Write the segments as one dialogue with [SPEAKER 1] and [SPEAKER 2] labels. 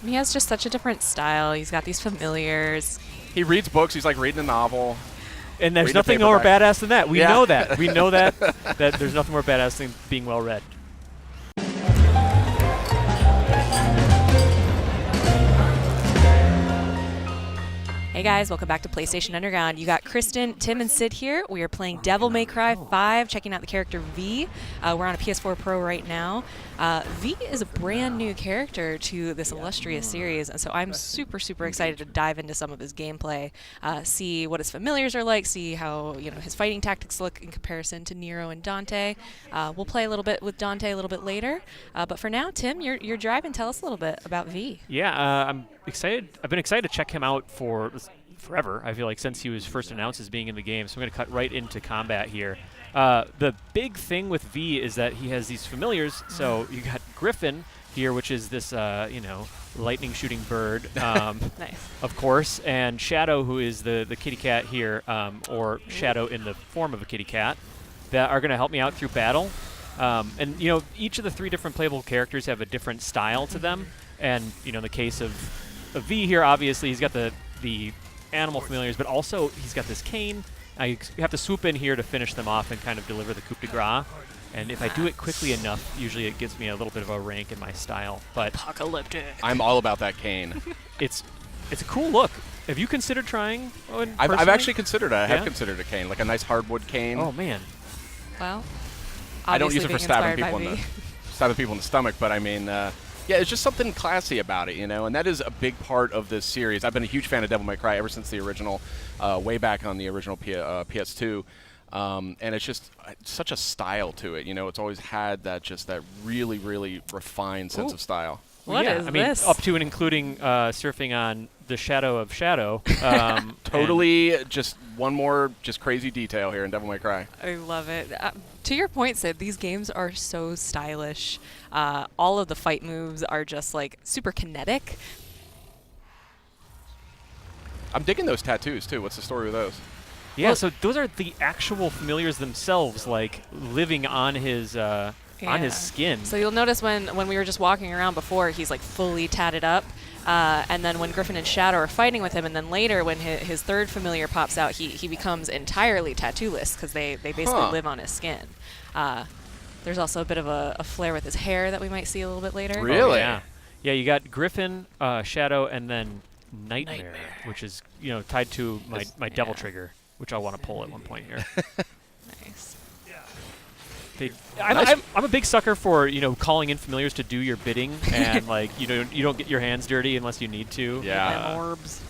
[SPEAKER 1] He has just such a different style. He's got these familiars.
[SPEAKER 2] He reads books. He's like reading a novel.
[SPEAKER 3] And there's
[SPEAKER 2] Read the
[SPEAKER 3] nothing more
[SPEAKER 2] paperback.
[SPEAKER 3] badass than that. We know that. We know that there's nothing more badass than being well read.
[SPEAKER 1] Hey guys, welcome back to PlayStation Underground. You got Kristen, Tim, and Sid here. We are playing Devil May Cry 5, checking out the character V. We're on a PS4 Pro right now. V is a brand new character to this illustrious series, and so I'm super, super excited to dive into some of his gameplay, see what his familiars are like, see how his fighting tactics look in comparison to Nero and Dante. We'll play a little bit with Dante a little bit later, but for now, Tim, you're driving. Tell us a little bit about V.
[SPEAKER 3] Yeah, I'm excited. I've been excited to check him out for forever, I feel like, since he was first announced as being in the game. So I'm going to cut right into combat here. The big thing with V is that he has these familiars. So you got Griffin here, which is this, lightning shooting bird,
[SPEAKER 1] Nice.
[SPEAKER 3] of course, and Shadow, who is the kitty cat here, or Shadow in the form of a kitty cat, that are going to help me out through battle. And each of the three different playable characters have a different style to them. And in the case of V here, obviously he's got the animal familiars, but also he's got this cane. You have to swoop in here to finish them off and kind of deliver the coup de grace. And if I do it quickly enough, usually it gives me a little bit of a rank in my style. But
[SPEAKER 1] Apocalyptic.
[SPEAKER 2] I'm all about that cane.
[SPEAKER 3] it's a cool look. Have you considered trying one
[SPEAKER 2] I've
[SPEAKER 3] personally?
[SPEAKER 2] actually considered it. I have
[SPEAKER 3] Yeah?
[SPEAKER 2] considered a cane, like a nice hardwood cane.
[SPEAKER 3] Oh, man.
[SPEAKER 1] Well,
[SPEAKER 2] I don't use it for
[SPEAKER 1] obviously
[SPEAKER 2] stabbing
[SPEAKER 1] being
[SPEAKER 2] people in
[SPEAKER 1] inspired
[SPEAKER 2] the stomach, but I mean, yeah, it's just something classy about it, and that is a big part of this series. I've been a huge fan of Devil May Cry ever since the original, way back on the original PS2, and it's just such a style to it. It's always had that really, really refined sense of style.
[SPEAKER 1] What
[SPEAKER 3] yeah,
[SPEAKER 1] is
[SPEAKER 3] I mean,
[SPEAKER 1] this?
[SPEAKER 3] up to and including surfing on the Shadow of Shadow.
[SPEAKER 2] Totally, just one more crazy detail here in Devil May Cry.
[SPEAKER 1] I love it. To your point, Sid, these games are so stylish. All of the fight moves are just like super kinetic.
[SPEAKER 2] I'm digging those tattoos too. What's the story with those?
[SPEAKER 3] Yeah,
[SPEAKER 1] Well-
[SPEAKER 3] so those are the actual familiars themselves, like living on his skin.
[SPEAKER 1] So you'll notice when we were just walking around before, he's like fully tatted up. And then when Griffin and Shadow are fighting with him, and then later when his third familiar pops out, he becomes entirely tattoo-less because they basically live on his skin. There's also a bit of a flair with his hair that we might see a little bit later.
[SPEAKER 2] Really?
[SPEAKER 3] Oh, yeah. Yeah, you got Griffin, Shadow, and then Nightmare, which is tied to my Devil Trigger, which I want to pull at one point here.
[SPEAKER 1] Nice.
[SPEAKER 3] I'm a big sucker for calling in familiars to do your bidding, and like you don't get your hands dirty unless you need to.
[SPEAKER 2] Yeah.
[SPEAKER 1] And orbs.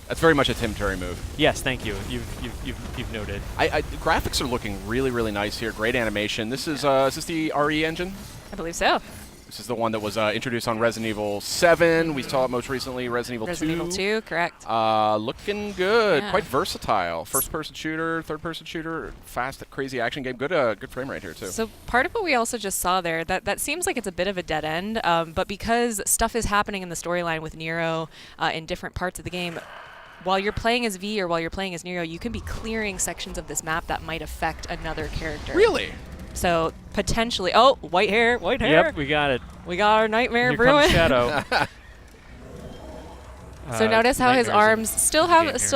[SPEAKER 2] That's very much a Tim Curry move.
[SPEAKER 3] Yes, thank you. You've noted.
[SPEAKER 2] Graphics are looking really, really nice here. Great animation. This is this the RE engine?
[SPEAKER 1] I believe so.
[SPEAKER 2] This is the one that was introduced on Resident Evil 7. We saw it most recently, Resident Evil 2.
[SPEAKER 1] Resident Evil 2, correct.
[SPEAKER 2] Looking good.
[SPEAKER 1] Yeah.
[SPEAKER 2] Quite versatile. First-person shooter, third-person shooter, fast, crazy action game. Good frame rate here, too.
[SPEAKER 1] So part of what we also just saw there, that seems like it's a bit of a dead end, but because stuff is happening in the storyline with Nero in different parts of the game, while you're playing as V or while you're playing as Nero, you can be clearing sections of this map that might affect another character.
[SPEAKER 2] Really?
[SPEAKER 1] So potentially, white hair.
[SPEAKER 3] Yep, we got it.
[SPEAKER 1] We got our nightmare
[SPEAKER 3] Here
[SPEAKER 1] brewing.
[SPEAKER 3] comes Shadow.
[SPEAKER 1] So notice how his
[SPEAKER 3] Nightmare's
[SPEAKER 1] arms still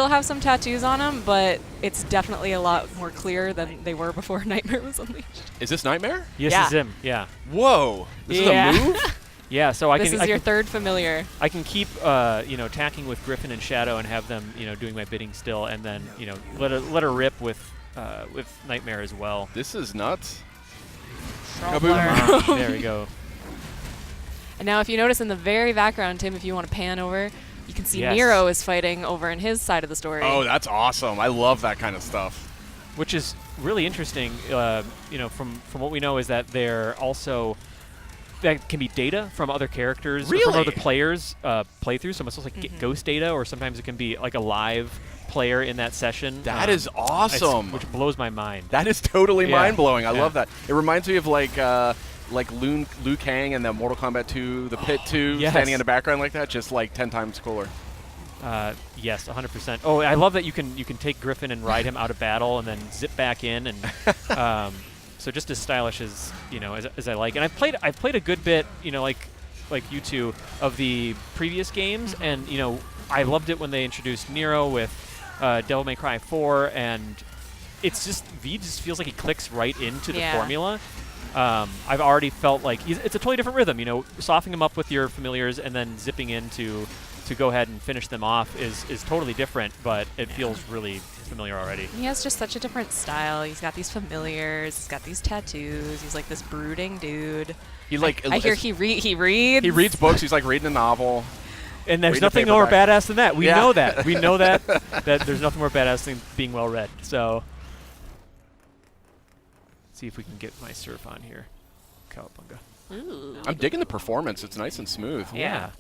[SPEAKER 1] have some tattoos on them, but it's definitely a lot more clear than they were before Nightmare was unleashed.
[SPEAKER 2] Is this Nightmare?
[SPEAKER 3] Yes,
[SPEAKER 1] Yeah.
[SPEAKER 3] is him. Yeah.
[SPEAKER 2] Whoa. This is a move?
[SPEAKER 3] Yeah. So I
[SPEAKER 1] This
[SPEAKER 3] can.
[SPEAKER 1] is
[SPEAKER 3] I
[SPEAKER 1] your
[SPEAKER 3] can,
[SPEAKER 1] third familiar.
[SPEAKER 3] I can keep attacking with Griffin and Shadow and have them doing my bidding still, and then let her rip with Nightmare as well.
[SPEAKER 2] This is nuts.
[SPEAKER 1] Troubler.
[SPEAKER 3] There we go.
[SPEAKER 1] And now if you notice in the very background, Tim, if you want to pan over, you can see
[SPEAKER 3] Yes.
[SPEAKER 1] Nero is fighting over in his side of the story.
[SPEAKER 2] Oh, that's awesome. I love that kind of stuff.
[SPEAKER 3] Which is really interesting. From what we know is that they're also that can be data from other characters, or from
[SPEAKER 2] Really?
[SPEAKER 3] other players' playthroughs. So it's also like ghost data, or sometimes it can be like a live player in that session.
[SPEAKER 2] That is awesome.
[SPEAKER 3] Which blows my mind.
[SPEAKER 2] That is totally
[SPEAKER 3] Yeah.
[SPEAKER 2] mind-blowing. I
[SPEAKER 3] Yeah.
[SPEAKER 2] love that. It reminds me of like Liu Kang and the Mortal Kombat 2, the Pit 2,
[SPEAKER 3] Yes.
[SPEAKER 2] standing in the background like that, just like 10 times cooler.
[SPEAKER 3] Yes, 100%. Oh, I love that you can take Griffin and ride him out of battle and then zip back in, and so just as stylish as as I like. And I've played a good bit, like like you two, of the previous games, and you know, I loved it when they introduced Nero with Devil May Cry 4, and it's just V just feels like he clicks right into the formula. I've already felt like it's a totally different rhythm. You know, softening him up with your familiars and then zipping in to go ahead and finish them off is totally different, but it feels really familiar already.
[SPEAKER 1] He has just such a different style. He's got these familiars. He's got these tattoos. He's like this brooding dude.
[SPEAKER 2] He like
[SPEAKER 1] I hear he reads.
[SPEAKER 2] He reads books. He's like reading a novel.
[SPEAKER 3] And there's
[SPEAKER 2] Reading a
[SPEAKER 3] nothing more
[SPEAKER 2] paperback.
[SPEAKER 3] badass than that. We know that. We know that there's nothing more badass than being well read. So see if we can get my surf on here. Cowabunga.
[SPEAKER 1] Ooh.
[SPEAKER 2] I'm digging the performance. It's nice and smooth.
[SPEAKER 3] Yeah.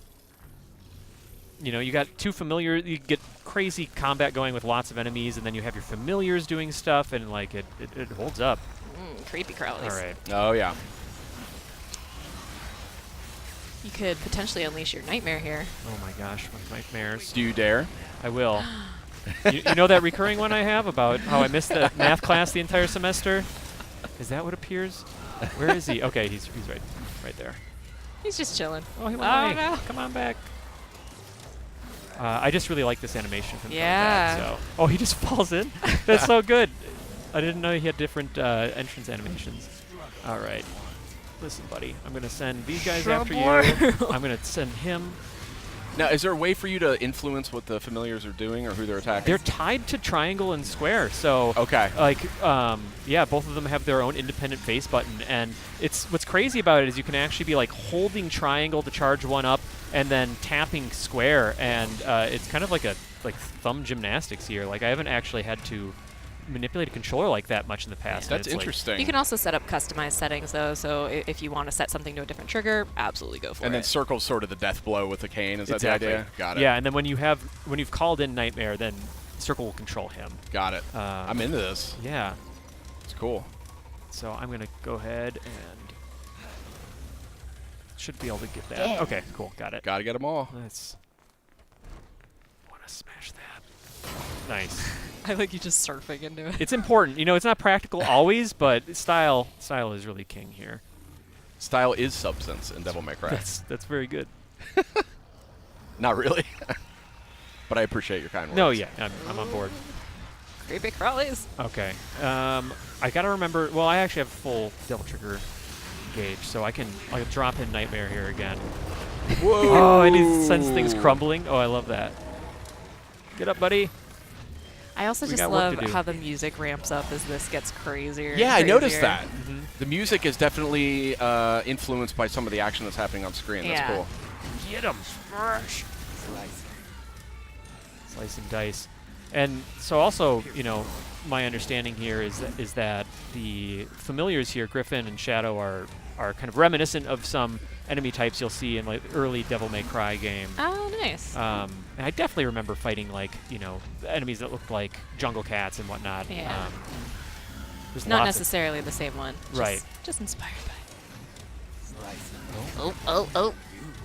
[SPEAKER 3] You know, you got two familiar. You get crazy combat going with lots of enemies, and then you have your familiars doing stuff, and like it holds up.
[SPEAKER 1] Creepy crawlies.
[SPEAKER 3] All right.
[SPEAKER 2] Oh yeah.
[SPEAKER 1] You could potentially unleash your nightmare here.
[SPEAKER 3] Oh my gosh, my nightmares.
[SPEAKER 2] Do you dare?
[SPEAKER 3] I will. you know that recurring one I have about how I missed the math class the entire semester? Is that what appears? Where is he? Okay, he's right there.
[SPEAKER 1] He's just chilling.
[SPEAKER 3] Oh, he went away. No. Come on back. I just really like this animation from coming back. So. Oh, he just falls in? That's so good. I didn't know he had different entrance animations. All right. Listen, buddy. I'm going to send these guys after you. I'm going to send him.
[SPEAKER 2] Now, is there a way for you to influence what the familiars are doing or who they're attacking?
[SPEAKER 3] They're tied to triangle and square. So,
[SPEAKER 2] okay.
[SPEAKER 3] Like, yeah, both of them have their own independent face button. And it's what's crazy about it is you can actually be like holding triangle to charge one up and then tapping square. And it's kind of like thumb gymnastics here. Like, I haven't actually had to manipulate a controller like that much in the past.
[SPEAKER 2] That's interesting.
[SPEAKER 1] You can also set up customized settings though, so if you want to set something to a different trigger, absolutely go for it.
[SPEAKER 2] And then circle's sort of the death blow with the cane. Is that the idea? Got it.
[SPEAKER 3] Yeah, and then when you've called in Nightmare, then circle will control him.
[SPEAKER 2] Got it. I'm into this.
[SPEAKER 3] Yeah.
[SPEAKER 2] It's cool.
[SPEAKER 3] So I'm gonna go ahead and should be able to get that. Okay, cool, got it.
[SPEAKER 2] Gotta get them all.
[SPEAKER 3] Let's wanna smash that. Nice.
[SPEAKER 1] I like you just surfing into it.
[SPEAKER 3] It's important. You know, it's not practical always, but style is really king here.
[SPEAKER 2] Style is substance in Devil May Cry.
[SPEAKER 3] That's very good.
[SPEAKER 2] Not really. But I appreciate your kind words.
[SPEAKER 3] No, yeah, I'm on board.
[SPEAKER 1] Creepy crawlies.
[SPEAKER 3] Okay. I gotta remember. Well, I actually have full Devil Trigger gauge, so I'll drop in Nightmare here again.
[SPEAKER 2] Whoa!
[SPEAKER 3] Oh, and he sends things crumbling. Oh, I love that. Get up, buddy.
[SPEAKER 1] I also just love how the music ramps up as this gets crazier.
[SPEAKER 2] Yeah, I noticed that.
[SPEAKER 3] Mm-hmm.
[SPEAKER 2] The music is definitely influenced by some of the action that's happening on screen. That's cool.
[SPEAKER 3] Get him. Smash. Slice and dice. And so also, you know, my understanding here is that the familiars here, Griffin and Shadow, are kind of reminiscent of some enemy types you'll see in like early Devil May Cry game.
[SPEAKER 1] Oh, nice.
[SPEAKER 3] And I definitely remember fighting like, you know, enemies that looked like jungle cats and whatnot.
[SPEAKER 1] Yeah.
[SPEAKER 3] There's
[SPEAKER 1] Not
[SPEAKER 3] lots
[SPEAKER 1] necessarily the same one.
[SPEAKER 3] Right.
[SPEAKER 1] Just inspired by it.
[SPEAKER 3] Oh.
[SPEAKER 1] Oh.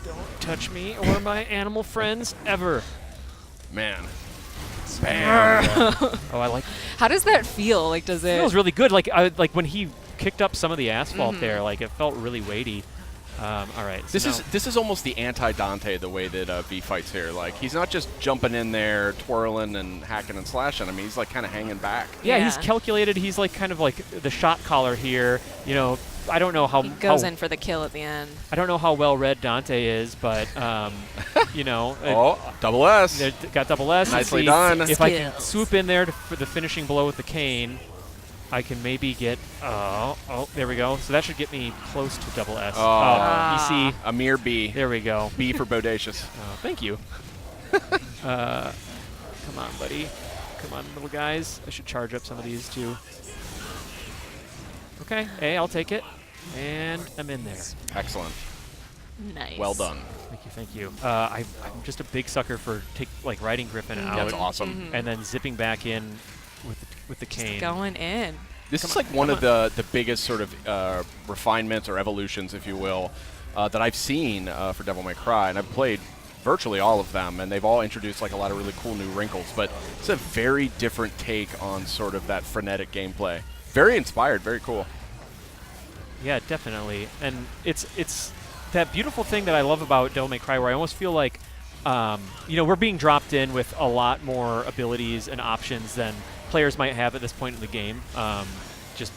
[SPEAKER 3] Don't touch me or my animal friends ever.
[SPEAKER 2] Man.
[SPEAKER 3] Bam. Oh, I like.
[SPEAKER 1] How does that feel? Like, does it?
[SPEAKER 3] It feels really good. Like when he kicked up some of the asphalt there, like it felt really weighty. All right. So
[SPEAKER 2] This is almost the anti-Dante, the way that V fights here. Like, he's not just jumping in there, twirling and hacking and slashing. I mean, he's like kind of hanging back.
[SPEAKER 3] Yeah, he's calculated. He's like kind of like the shot caller here. You know, I don't know how
[SPEAKER 1] he goes in for the kill at the end.
[SPEAKER 3] I don't know how well read Dante is, but you know.
[SPEAKER 2] Double S.
[SPEAKER 3] Got double S.
[SPEAKER 2] Nicely done.
[SPEAKER 3] If I can swoop in there for the finishing blow with the cane, I can maybe get. Oh, there we go. So that should get me close to double S. EC.
[SPEAKER 2] A mere B.
[SPEAKER 3] There we go.
[SPEAKER 2] B for bodacious.
[SPEAKER 3] Thank you. Come on, buddy. Come on, little guys. I should charge up some of these too. Okay, hey, I'll take it. And I'm in there.
[SPEAKER 2] Excellent.
[SPEAKER 1] Nice.
[SPEAKER 2] Well done.
[SPEAKER 3] Thank you. I'm just a big sucker for riding Griffin out.
[SPEAKER 2] That's awesome.
[SPEAKER 3] And then zipping back in with the cane.
[SPEAKER 1] Just going in.
[SPEAKER 2] This is like one of the biggest sort of refinements or evolutions, if you will, that I've seen for Devil May Cry, and I've played virtually all of them, and they've all introduced like a lot of really cool new wrinkles, but it's a very different take on sort of that frenetic gameplay. Very inspired, very cool.
[SPEAKER 3] Yeah, definitely. And it's that beautiful thing that I love about Devil May Cry, where I almost feel like, we're being dropped in with a lot more abilities and options than players might have at this point in the game. Just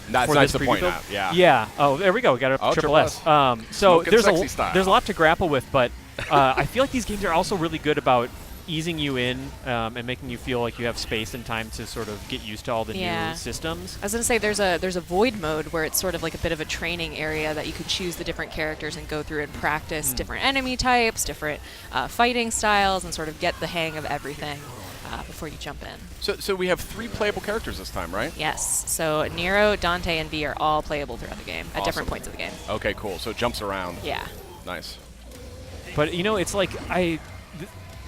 [SPEAKER 2] That's
[SPEAKER 3] for
[SPEAKER 2] nice
[SPEAKER 3] this
[SPEAKER 2] to point
[SPEAKER 3] preview
[SPEAKER 2] out. Yeah.
[SPEAKER 3] Yeah. Oh, there we go. We got a triple S. So
[SPEAKER 2] Smoking
[SPEAKER 3] there's
[SPEAKER 2] sexy style.
[SPEAKER 3] there's a lot to grapple with, but I feel like these games are also really good about easing you in and making you feel like you have space and time to sort of get used to all the new systems.
[SPEAKER 1] I was gonna say there's a void mode where it's sort of like a bit of a training area that you can choose the different characters and go through and practice different enemy types, different fighting styles, and sort of get the hang of everything before you jump in.
[SPEAKER 2] So we have 3 playable characters this time, right?
[SPEAKER 1] Yes. So Nero, Dante, and V are all playable throughout the game at different
[SPEAKER 2] Awesome.
[SPEAKER 1] points of the game.
[SPEAKER 2] Okay, cool. So it jumps around.
[SPEAKER 1] Yeah.
[SPEAKER 2] Nice.
[SPEAKER 3] But it's like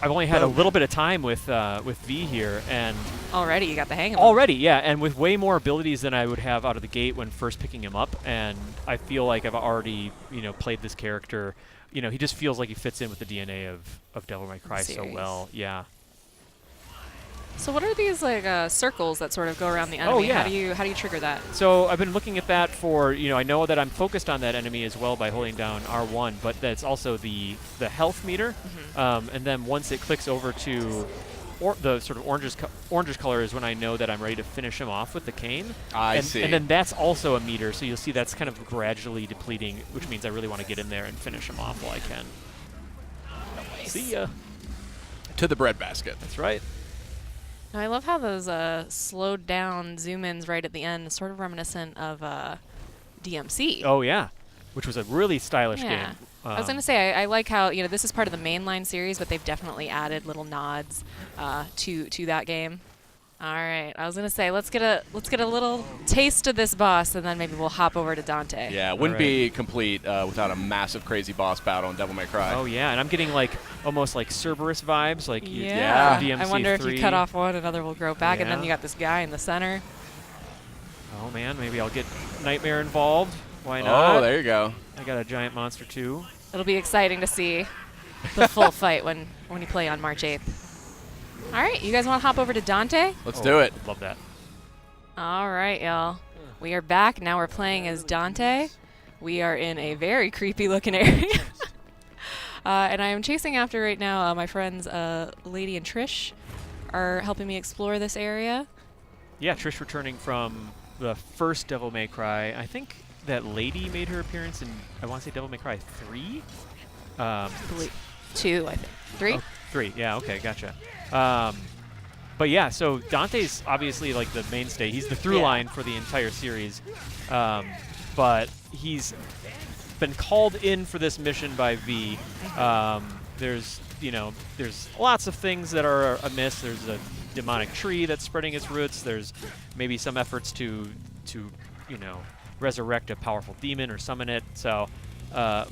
[SPEAKER 3] I've only had a little bit of time with V here, and
[SPEAKER 1] Already you got the hang of it.
[SPEAKER 3] already, yeah, and with way more abilities than I would have out of the gate when first picking him up, and I feel like I've already played this character. He just feels like he fits in with the DNA of Devil May Cry so well. Yeah.
[SPEAKER 1] So what are these like circles that sort of go around the enemy?
[SPEAKER 3] Oh, yeah.
[SPEAKER 1] How do you trigger that?
[SPEAKER 3] So I've been looking at that for, I know that I'm focused on that enemy as well by holding down R1, but that's also the health meter. And then once it clicks over to the sort of orangish color is when I know that I'm ready to finish him off with the cane.
[SPEAKER 2] I see.
[SPEAKER 3] And then that's also a meter, so you'll see that's kind of gradually depleting, which means I really want to get in there and finish him off while I can.
[SPEAKER 1] Nice.
[SPEAKER 3] See ya.
[SPEAKER 2] To the breadbasket.
[SPEAKER 3] That's right.
[SPEAKER 1] Now, I love how those slowed down zoom-ins right at the end, sort of reminiscent of DMC.
[SPEAKER 3] Oh, yeah. Which was a really stylish
[SPEAKER 1] Yeah.
[SPEAKER 3] game.
[SPEAKER 1] I was going to say, I like how, this is part of the mainline series, but they've definitely added little nods to that game. All right. I was going to say, let's get a little taste of this boss, and then maybe we'll hop over to Dante.
[SPEAKER 2] Yeah, it wouldn't be complete without a massive, crazy boss battle in Devil May Cry.
[SPEAKER 3] Oh, yeah. And I'm getting, almost like Cerberus vibes.
[SPEAKER 2] Yeah.
[SPEAKER 3] DMC3.
[SPEAKER 1] I wonder if you cut off one, another will grow back, and then
[SPEAKER 3] Yeah.
[SPEAKER 1] you got this guy in the center.
[SPEAKER 3] Oh, man. Maybe I'll get Nightmare involved. Why not?
[SPEAKER 2] Oh, there you go.
[SPEAKER 3] I got a giant monster, too.
[SPEAKER 1] It'll be exciting to see the full fight when you play on March 8th. All right, you guys want to hop over to Dante?
[SPEAKER 2] Let's do it.
[SPEAKER 3] Love that.
[SPEAKER 1] All right, y'all. We are back. Now we're playing as Dante. We are in a very creepy looking area. And I am chasing after right now my friends Lady and Trish are helping me explore this area.
[SPEAKER 3] Yeah, Trish returning from the first Devil May Cry. I think that Lady made her appearance in, I want to say Devil May Cry 3?
[SPEAKER 1] 2, I think. 3?
[SPEAKER 3] Oh, 3, yeah, okay, gotcha. But yeah, so Dante's obviously like the mainstay. He's the through line for the entire series. But he's been called in for this mission by V. There's lots of things that are amiss. There's a demonic tree that's spreading its roots. There's maybe some efforts to resurrect a powerful demon or summon it. So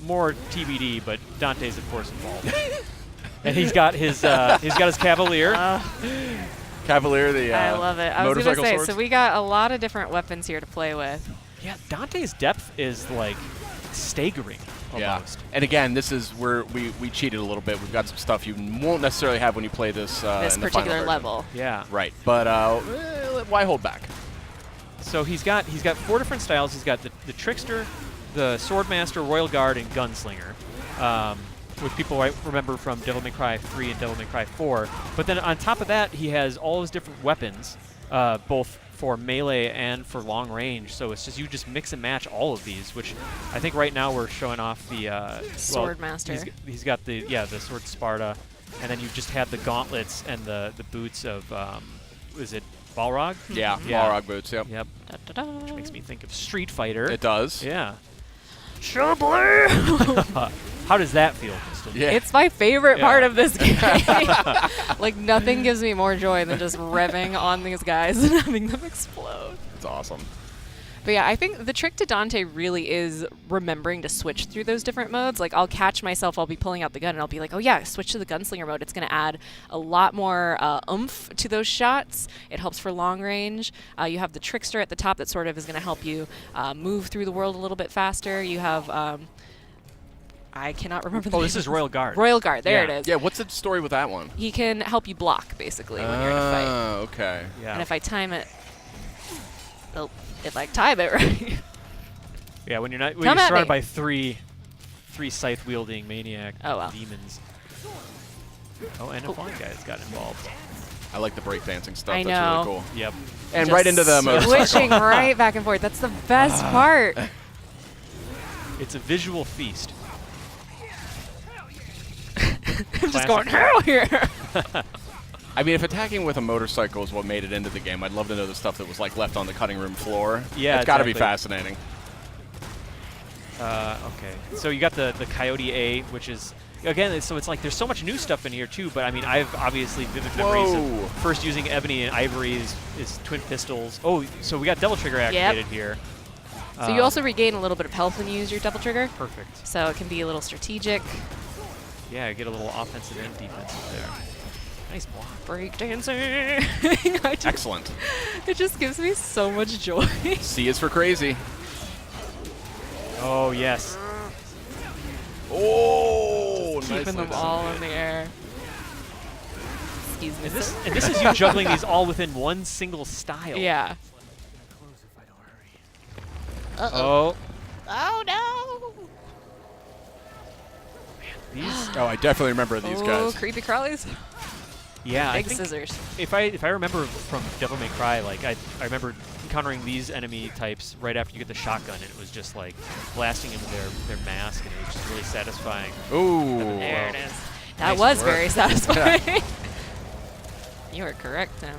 [SPEAKER 3] more TBD, but Dante's of course involved. And he's got his Cavalier.
[SPEAKER 2] Cavalier, the
[SPEAKER 1] I love it. I was going to
[SPEAKER 2] motorcycle
[SPEAKER 1] say,
[SPEAKER 2] swords.
[SPEAKER 1] so we got a lot of different weapons here to play with.
[SPEAKER 3] Yeah, Dante's depth is like staggering almost.
[SPEAKER 2] Yeah. And again, this is where we cheated a little bit. We've got some stuff you won't necessarily have when you play this
[SPEAKER 1] This
[SPEAKER 2] in the final
[SPEAKER 1] particular
[SPEAKER 2] version.
[SPEAKER 1] level.
[SPEAKER 3] Yeah.
[SPEAKER 2] Right. But why hold back?
[SPEAKER 3] So he's got 4 different styles. He's got the Trickster, the Swordmaster, Royal Guard, and Gunslinger, which people might remember from Devil May Cry 3 and Devil May Cry 4. But then on top of that, he has all his different weapons, both for melee and for long range. So it's just you just mix and match all of these, which I think right now we're showing off the
[SPEAKER 1] Swordmaster.
[SPEAKER 3] He's got the Sword Sparta, and then you just have the gauntlets and the boots of is it Balrog?
[SPEAKER 2] Yeah,
[SPEAKER 3] Yeah.
[SPEAKER 2] Balrog boots, yep.
[SPEAKER 3] Yep.
[SPEAKER 1] Da-da-da.
[SPEAKER 3] Which makes me think of Street Fighter.
[SPEAKER 2] It does.
[SPEAKER 3] Yeah.
[SPEAKER 1] Trouble!
[SPEAKER 3] How does that feel, Kristen?
[SPEAKER 2] Yeah.
[SPEAKER 1] It's my favorite
[SPEAKER 3] Yeah.
[SPEAKER 1] part of this game. Like, nothing gives me more joy than just revving on these guys and having them explode.
[SPEAKER 2] It's awesome.
[SPEAKER 1] But yeah, I think the trick to Dante really is remembering to switch through those different modes. Like, I'll catch myself, I'll be pulling out the gun, and I'll be like, oh yeah, switch to the gunslinger mode. It's going to add a lot more oomph to those shots. It helps for long range. You have the trickster at the top that sort of is going to help you move through the world a little bit faster. You have... I cannot remember the name.
[SPEAKER 3] This is Royal Guard.
[SPEAKER 1] Royal Guard, there
[SPEAKER 3] Yeah.
[SPEAKER 1] it is.
[SPEAKER 2] Yeah, what's the story with that one?
[SPEAKER 1] He can help you block, basically, when you're in a fight.
[SPEAKER 2] Oh, okay.
[SPEAKER 3] Yeah.
[SPEAKER 1] And if I time it... Oh, if I time it right...
[SPEAKER 3] Yeah, when you're
[SPEAKER 1] Come
[SPEAKER 3] you're
[SPEAKER 1] at
[SPEAKER 3] surrounded
[SPEAKER 1] me.
[SPEAKER 3] by 3 3 scythe-wielding maniac
[SPEAKER 1] Oh, well.
[SPEAKER 3] demons. Oh, and a flying guy's got involved.
[SPEAKER 2] I like the breakdancing stuff.
[SPEAKER 1] I
[SPEAKER 2] That's
[SPEAKER 1] know.
[SPEAKER 2] really cool.
[SPEAKER 3] Yep.
[SPEAKER 2] And
[SPEAKER 1] Just
[SPEAKER 2] right into the motorcycle.
[SPEAKER 1] switching right back and forth. That's the best part.
[SPEAKER 3] It's a visual feast.
[SPEAKER 1] I'm just going hell here.
[SPEAKER 2] I mean, if attacking with a motorcycle is what made it into the game, I'd love to know the stuff that was like left on the cutting room floor.
[SPEAKER 3] Yeah,
[SPEAKER 2] it's got to be
[SPEAKER 3] exactly.
[SPEAKER 2] fascinating.
[SPEAKER 3] Okay. So you got the Coyote A, which is, again, so it's like there's so much new stuff in here too, but I mean, I've obviously vivid memories
[SPEAKER 2] Whoa.
[SPEAKER 3] of first using Ebony and Ivory's twin pistols. Oh, so we got Double Trigger activated here.
[SPEAKER 1] So you also regain a little bit of health when you use your double trigger.
[SPEAKER 3] Perfect.
[SPEAKER 1] So it can be a little strategic.
[SPEAKER 3] Yeah, get a little offensive and defensive there. Nice block.
[SPEAKER 1] Breakdancing.
[SPEAKER 2] Excellent.
[SPEAKER 1] It just gives me so much joy.
[SPEAKER 2] C is for crazy.
[SPEAKER 3] Oh, yes.
[SPEAKER 2] Oh,
[SPEAKER 1] Keeping
[SPEAKER 2] nicely
[SPEAKER 1] them
[SPEAKER 2] done.
[SPEAKER 1] all in the air. Excuse me.
[SPEAKER 3] And this is you juggling these all within one single style.
[SPEAKER 1] Yeah.
[SPEAKER 3] Oh.
[SPEAKER 1] Oh no!
[SPEAKER 3] These.
[SPEAKER 2] Oh, I definitely remember these
[SPEAKER 1] Oh,
[SPEAKER 2] guys.
[SPEAKER 1] creepy crawlies.
[SPEAKER 3] Yeah, I
[SPEAKER 1] Big
[SPEAKER 3] think
[SPEAKER 1] scissors.
[SPEAKER 3] if I remember from Devil May Cry, like I remember encountering these enemy types right after you get the shotgun, and it was just like blasting into their mask, and it was just really satisfying.
[SPEAKER 2] Ooh.
[SPEAKER 1] There it is. That
[SPEAKER 3] Nice
[SPEAKER 1] was
[SPEAKER 3] work.
[SPEAKER 1] very satisfying. You are correct, Tim.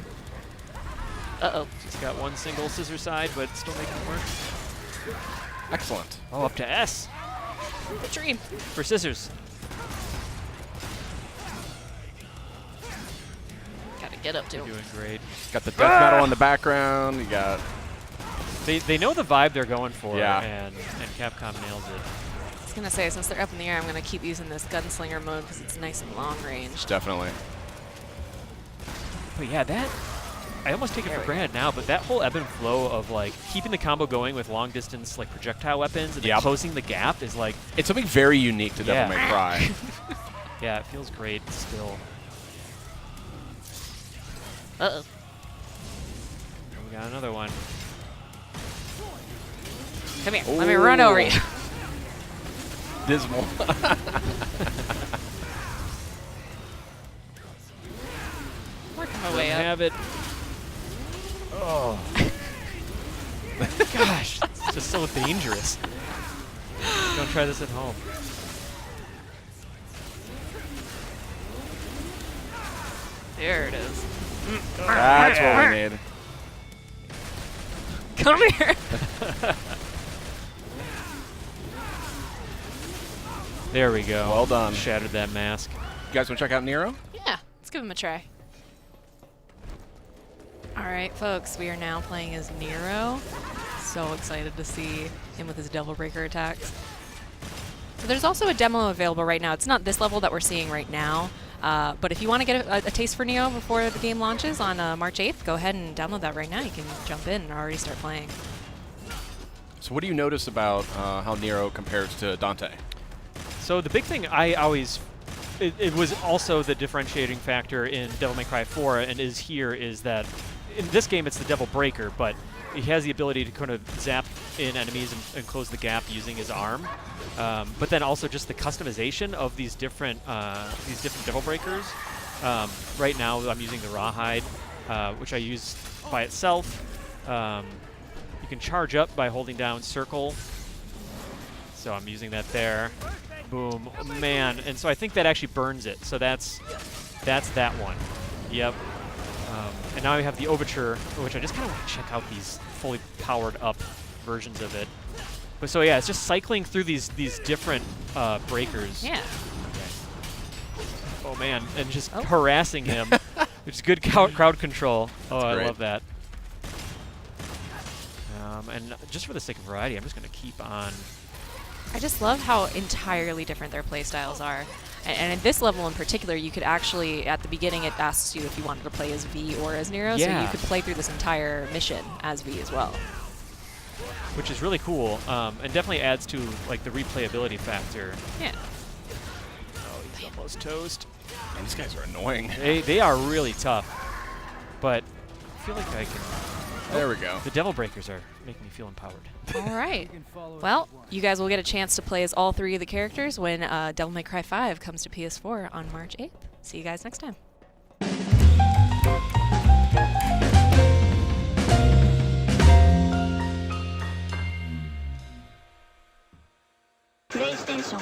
[SPEAKER 1] Uh-oh.
[SPEAKER 3] Just got one single scissor side, but still making it work.
[SPEAKER 2] Excellent.
[SPEAKER 3] Oh, up to S
[SPEAKER 1] The dream.
[SPEAKER 3] for scissors.
[SPEAKER 1] Gotta get up to
[SPEAKER 3] You're
[SPEAKER 1] him.
[SPEAKER 3] doing great.
[SPEAKER 2] Got the death metal in the background. You got.
[SPEAKER 3] They know the vibe they're going for,
[SPEAKER 2] Yeah.
[SPEAKER 3] and Capcom nails it.
[SPEAKER 1] I was gonna say, since they're up in the air, I'm gonna keep using this gunslinger mode because it's nice and long range.
[SPEAKER 2] Definitely.
[SPEAKER 3] But yeah, that I almost take it
[SPEAKER 1] There
[SPEAKER 3] for
[SPEAKER 1] we
[SPEAKER 3] granted now, but that whole ebb and flow of like keeping the combo going with long distance like projectile weapons and then
[SPEAKER 2] Yep.
[SPEAKER 3] closing the gap is like,
[SPEAKER 2] It's something very unique to
[SPEAKER 3] Yeah.
[SPEAKER 2] Devil May Cry.
[SPEAKER 3] yeah, it feels great still.
[SPEAKER 1] Uh-oh.
[SPEAKER 3] We got another one.
[SPEAKER 1] Come here. Let me run over you.
[SPEAKER 2] Dismal.
[SPEAKER 1] Working my way up.
[SPEAKER 3] Have it. Oh. Gosh, it's just so dangerous. Don't try this at home.
[SPEAKER 1] There it is.
[SPEAKER 2] That's what we need.
[SPEAKER 1] Come here.
[SPEAKER 3] There we go.
[SPEAKER 2] Well done.
[SPEAKER 3] Shattered that mask.
[SPEAKER 2] You guys want to check out Nero?
[SPEAKER 1] Yeah, let's give him a try. All right, folks, we are now playing as Nero. So excited to see him with his Devil Breaker attacks. So there's also a demo available right now. It's not this level that we're seeing right now, but if you want to get a taste for Nero before the game launches on March 8th, go ahead and download that right now. You can jump in and already start playing.
[SPEAKER 2] So what do you notice about how Nero compares to Dante?
[SPEAKER 3] So the big thing I always, it was also the differentiating factor in Devil May Cry 4 and is here is that in this game it's the Devil Breaker, but he has the ability to kind of zap in enemies and close the gap using his arm. But then also just the customization of these different Devil Breakers. Right now I'm using the Rawhide, which I use by itself. You can charge up by holding down circle. So I'm using that there. Boom. Oh, man. And so I think that actually burns it. So that's that one. Yep. And now we have the Overture, which I just kind of want to check out these fully powered up versions of it. But so yeah, it's just cycling through these different breakers.
[SPEAKER 1] Yeah.
[SPEAKER 3] Oh man, and just harassing him, which is good crowd control. Oh, I
[SPEAKER 2] great.
[SPEAKER 3] love that. And just for the sake of variety, I'm just going to keep on.
[SPEAKER 1] I just love how entirely different their play styles are. And in this level in particular, you could actually, at the beginning, it asks you if you wanted to play as V or as Nero, so
[SPEAKER 3] Yeah.
[SPEAKER 1] you could play through this entire mission as V as well.
[SPEAKER 3] Which is really cool, and definitely adds to like the replayability factor.
[SPEAKER 1] Yeah.
[SPEAKER 3] Oh, he's almost toast.
[SPEAKER 2] Man, these guys are annoying.
[SPEAKER 3] They are really tough, but I feel like I can
[SPEAKER 2] There we go.
[SPEAKER 3] The Devil Breakers are making me feel empowered.
[SPEAKER 1] All right. Well, you guys will get a chance to play as all 3 of the characters when Devil May Cry 5 comes to PS4 on March 8th. See you guys next time.
[SPEAKER 4] PlayStation